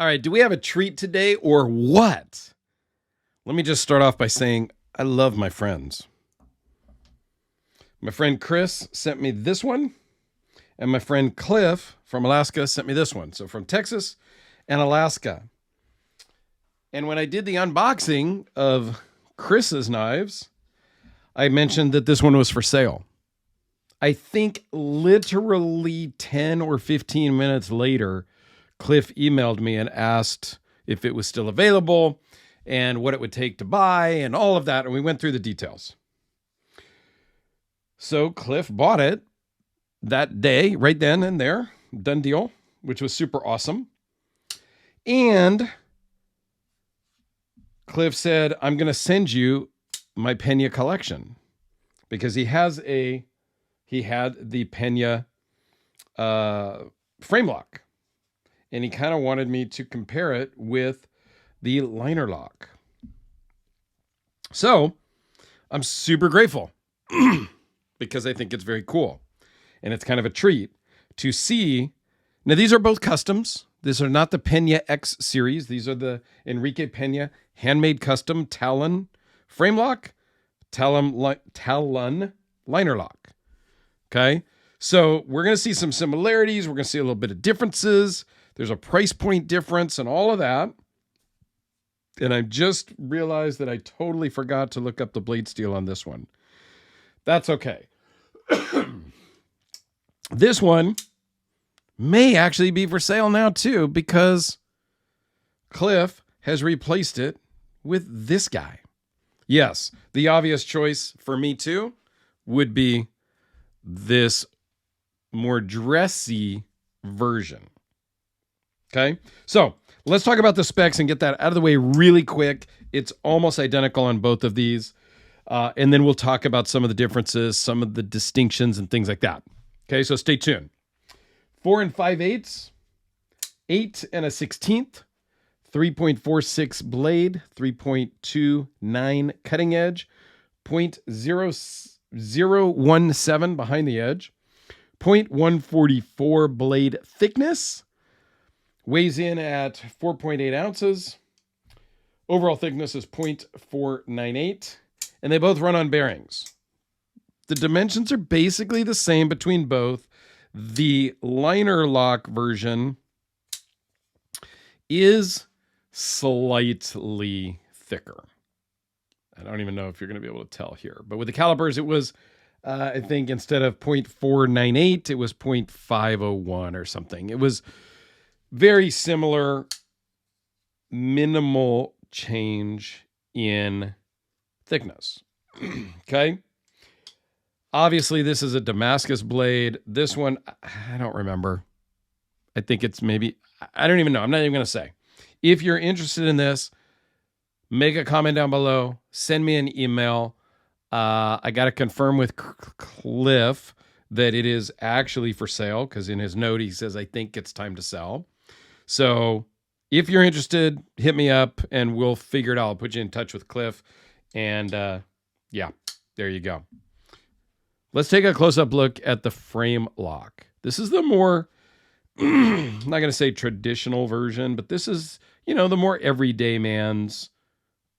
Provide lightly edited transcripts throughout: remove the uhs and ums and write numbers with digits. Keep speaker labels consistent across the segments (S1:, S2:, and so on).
S1: All right, do we have a treat today or what? Let me just start off by saying I love my friends. My friend Chris sent me this one, and my friend Cliff from Alaska sent me this one. So from Texas and Alaska. And when I did the unboxing of Chris's knives, I mentioned that this one was for sale. I think literally 10 or 15 minutes later, Cliff emailed me and asked if it was still available and what it would take to buy and all of that. And we went through the details. So Cliff bought it that day, right then and there, done deal, which was super awesome. And Cliff said, I'm going to send you my Pena collection because he had the Pena frame lock. And he kind of wanted me to compare it with the liner lock. So I'm super grateful because I think it's very cool. And it's kind of a treat to see. Now, these are both customs. These are not the Pena X series. These are the Enrique Pena handmade custom Talon frame lock, Talon liner lock. Okay. So we're going to see some similarities. We're going to see a little bit of differences. There's a price point difference and all of that. And I just realized that I totally forgot to look up the blade steel on this one. That's okay. This one may actually be for sale now too, because Cliff has replaced it with this guy. Yes, the obvious choice for me too would be this more dressy version. Okay, so let's talk about the specs and get that out of the way really quick. It's almost identical on both of these. And then we'll talk about some of the differences, some of the distinctions and things like that. Okay, so stay tuned. 4 5/8, 8 1/16, 3.46 blade, 3.29 cutting edge, 0.0017 behind the edge, 0.144 blade thickness, weighs in at 4.8 ounces. Overall thickness is 0.498, and they both run on bearings. The dimensions are basically the same between both. The liner lock version is slightly thicker. I don't even know if you're going to be able to tell here, but with the calipers, it was, I think instead of 0.498, it was 0.501 or something. It was very similar, minimal change in thickness. Okay. Obviously, this is a Damascus blade. This one, I don't remember. I think it's maybe, I don't even know. I'm not even going to say. If you're interested in this, make a comment down below. Send me an email. I got to confirm with Cliff that it is actually for sale because in his note, he says, I think it's time to sell. So if you're interested, hit me up and we'll figure it out. I'll put you in touch with Cliff. And yeah, there you go. Let's take a close-up look at the frame lock. This is the more, I'm not going to say traditional version, but this is, the more everyday man's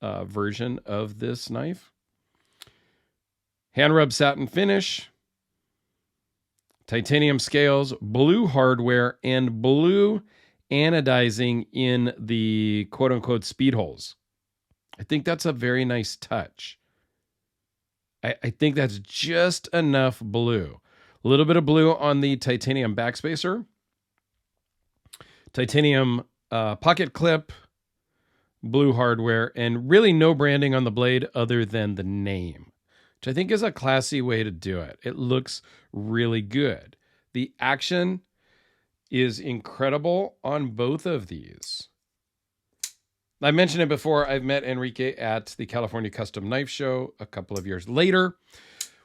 S1: version of this knife. Hand rub satin finish, titanium scales, blue hardware, and blue anodizing in the quote-unquote speed holes. I think that's a very nice touch. I think that's just enough blue. A little bit of blue on the titanium backspacer. Titanium pocket clip, blue hardware, and really no branding on the blade other than the name, which I think is a classy way to do it. It looks really good. The action is incredible on both of these. I mentioned it before. I've met Enrique at the California Custom Knife Show a couple of years later,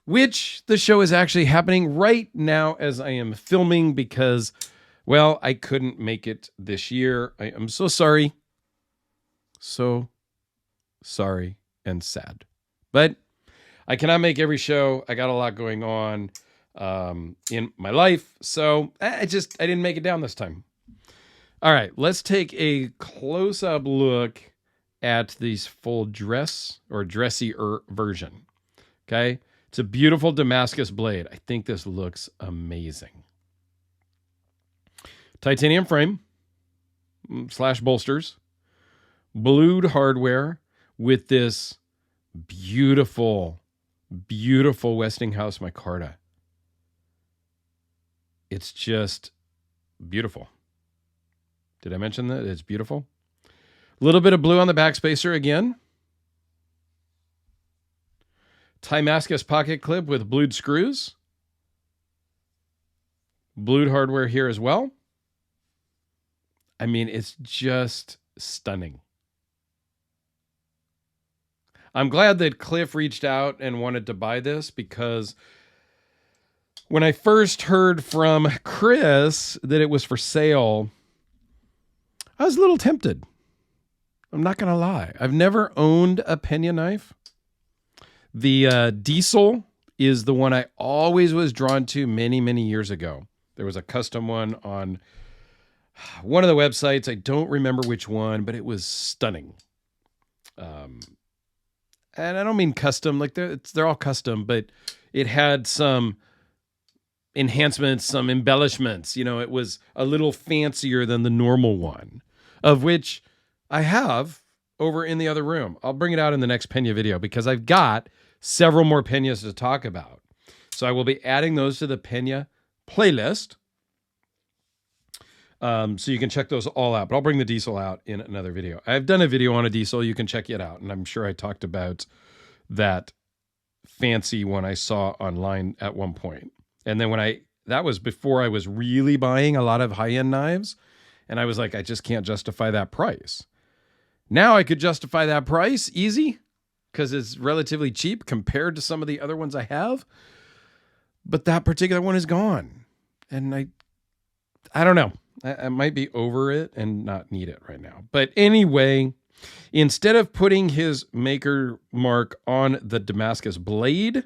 S1: which the show is actually happening right now as I am filming because, well, I couldn't make it this year. I am so sorry. So sorry and sad. But I cannot make every show. I got a lot going on in my life. So I didn't make it down this time. All right, let's take a close-up look at these full dress or dressier version. Okay, it's a beautiful Damascus blade. I think this looks amazing. Titanium frame / bolsters, blued hardware with this beautiful, beautiful Westinghouse micarta. It's just beautiful. Did I mention that? It's beautiful. A little bit of blue on the backspacer again. Damascus pocket clip with blued screws. Blued hardware here as well. I mean, it's just stunning. I'm glad that Cliff reached out and wanted to buy this, because when I first heard from Chris that it was for sale, I was a little tempted. I'm not going to lie. I've never owned a Pena knife. The diesel is the one I always was drawn to many, many years ago. There was a custom one on one of the websites. I don't remember which one, but it was stunning. And I don't mean custom, like they're all custom, but it had some enhancements, some embellishments. You know, it was a little fancier than the normal one, of which I have over in the other room. I'll bring it out in the next Pena video, because I've got several more Penas to talk about. So I will be adding those to the Pena playlist. So you can check those all out, but I'll bring the diesel out in another video. I've done a video on a diesel. You can check it out. And I'm sure I talked about that fancy one I saw online at one point. And then that was before I was really buying a lot of high-end knives. And I was like, I just can't justify that price. Now I could justify that price easy, because it's relatively cheap compared to some of the other ones I have. But that particular one is gone. And I don't know. I might be over it and not need it right now. But anyway, instead of putting his maker mark on the Damascus blade,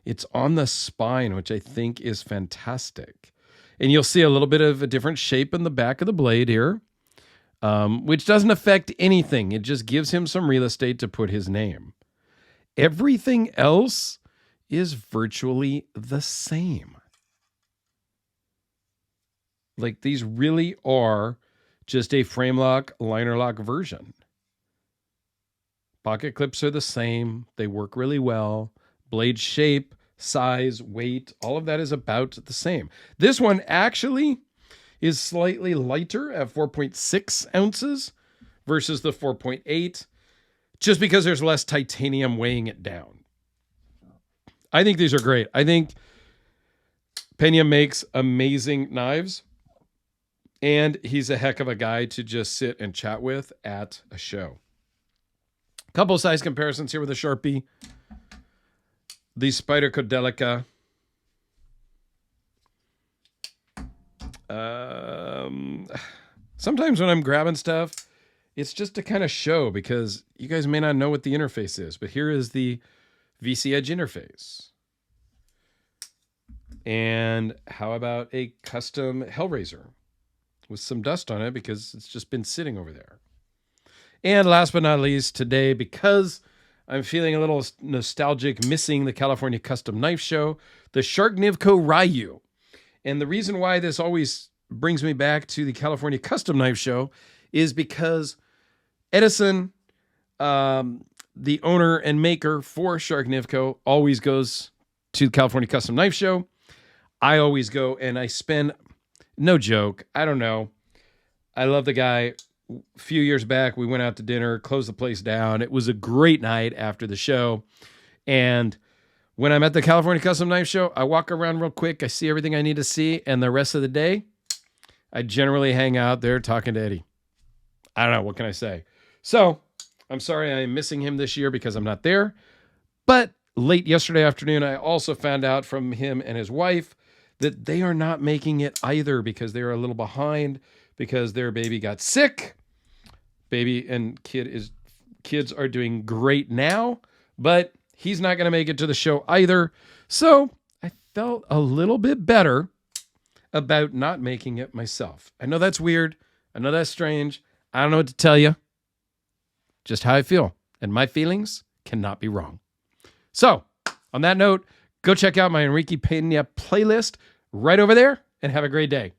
S1: it's on the spine, which I think is fantastic. And you'll see a little bit of a different shape in the back of the blade here, which doesn't affect anything. It just gives him some real estate to put his name. Everything else is virtually the same. Like, these really are just a frame lock, liner lock version. Pocket clips are the same. They work really well. Blade shape, size, weight, all of that is about the same. This one actually is slightly lighter at 4.6 ounces versus the 4.8, just because there's less titanium weighing it down. I think these are great. I think Pena makes amazing knives. And he's a heck of a guy to just sit and chat with at a show. Couple size comparisons here with the Sharpie. The Spider Codelica. Sometimes when I'm grabbing stuff, it's just to kind of show, because you guys may not know what the interface is. But here is the VC Edge interface. And how about a custom Hellraiser with some dust on it, because it's just been sitting over there. And last but not least, today, because I'm feeling a little nostalgic, missing the California Custom Knife Show, the Sharknivko Ryu. And the reason why this always brings me back to the California Custom Knife Show is because Edison, the owner and maker for Sharknivko, always goes to the California Custom Knife Show. I always go, and I spend... No joke. I don't know. I love the guy. A few years back, we went out to dinner, closed the place down. It was a great night after the show. And when I'm at the California Custom Knife Show, I walk around real quick. I see everything I need to see. And the rest of the day, I generally hang out there talking to Eddie. I don't know. What can I say? So I'm sorry I'm missing him this year because I'm not there. But late yesterday afternoon, I also found out from him and his wife that they are not making it either, because they're a little behind because their baby got sick. Baby and kids are doing great now, but he's not going to make it to the show either. So I felt a little bit better about not making it myself. I know that's weird. I know that's strange. I don't know what to tell you. Just how I feel. And my feelings cannot be wrong. So, on that note, go check out my Enrique Pena playlist right over there and have a great day.